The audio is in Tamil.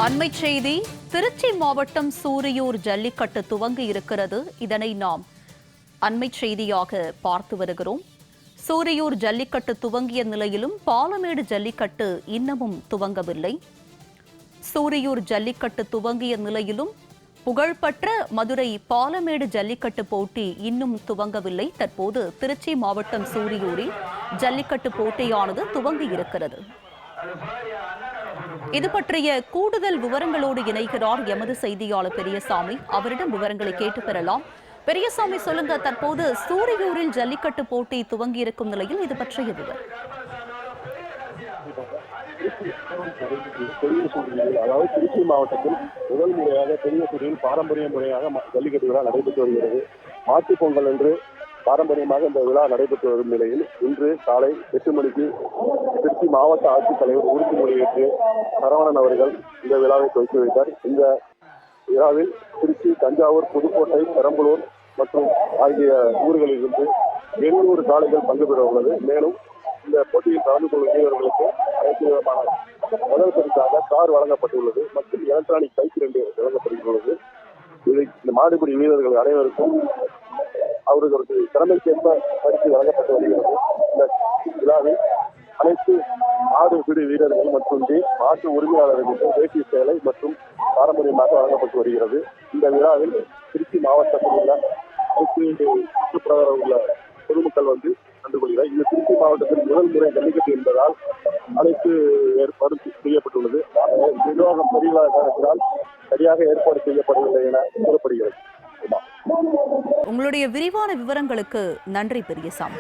அண்மைச் செய்தி. திருச்சி மாவட்டம் சூரியூர் ஜல்லிக்கட்டு துவங்கி இருக்கிறது. இதனை நாம் அண்மைச் செய்தியாக பார்த்து வருகிறோம். சூரியூர் ஜல்லிக்கட்டு துவங்கிய நிலையிலும் பாலமேடு ஜல்லிக்கட்டு இன்னமும் துவங்கவில்லை. சூரியூர் ஜல்லிக்கட்டு துவங்கிய நிலையிலும் புகழ்பெற்ற மதுரை பாலமேடு ஜல்லிக்கட்டு போட்டி இன்னும் துவங்கவில்லை. தற்போது திருச்சி மாவட்டம் சூரியூரில் ஜல்லிக்கட்டு போட்டியானது துவங்கி இருக்கிறது. இது பற்றிய கூடுதல் விவரங்களோடு இணைகிறார் எமது செய்தியாளர் பெரியசாமி. அவரிடம் விவரங்களை கேட்டு பெறலாம். பெரியசாமி, சொல்லுங்க, தற்போது சூரியூரில் ஜல்லிக்கட்டு போட்டி துவங்கி இருக்கும் நிலையில் இது பற்றிய விவரம். அதாவது திருச்சி மாவட்டத்தில் முதல் முறையாக பெரிய சூரியில் பாரம்பரிய முறையாக ஜல்லிக்கட்டு விழா நடைபெற்று வருகிறது. மாட்டுப் பொங்கல் என்று பாரம்பரியமாக இந்த விழா நடைபெற்று வரும் நிலையில் இன்று காலை 8 மணிக்கு திருச்சி மாவட்ட ஆட்சித்தலைவர் உறுதிமொழியேற்று சரவணன் அவர்கள் இந்த விழாவை துவக்கி வைத்தார். இந்த விழாவில் திருச்சி, தஞ்சாவூர், புதுக்கோட்டை, பெரம்பலூர் மற்றும் ஆகிய ஊர்களிலிருந்து 800 காளைகள் பங்கு பெற உள்ளது. மேலும் இந்த போட்டியில் கலந்து கொள்ளும் வீரர்களுக்கு அனைத்து விதமான முதல் பரிசாக கார் வழங்கப்பட்டுள்ளது மற்றும் எலக்ட்ரானிக் சைக்கிள் என்று வழங்கப்பட்டுள்ளது. இதை இந்த மாடுபிடி வீரர்கள் அனைவருக்கும் அவர்களுக்கு திறமைக்கேற்ப பரிசு வழங்கப்பட்டு வருகிறது. இந்த விழாவில் அனைத்து மாடு பிடி வீரர்கள் மற்றும் மாட்டு உரிமையாளர்களுக்கு வேட்டி சேலை மற்றும் பாரம்பரியமாக வழங்கப்பட்டு வருகிறது. இந்த விழாவில் திருச்சி மாவட்டத்தில் உள்ள சுற்றுப்புற உள்ள பொதுமக்கள் வந்து கண்டு கொள்கிறார். இந்த திருச்சி மாவட்டத்தில் முதல் முறை ஜல்லிக்கட்டு என்பதால் அனைத்து ஏற்பாடும் செய்யப்பட்டுள்ளது. நிர்வாகம் சரியில்லாத காரணத்தினால் சரியாக ஏற்பாடு செய்யப்படவில்லை என கூறப்படுகிறது. உங்களுடைய விரிவான விவரங்களுக்கு நன்றி பெரியசாமி.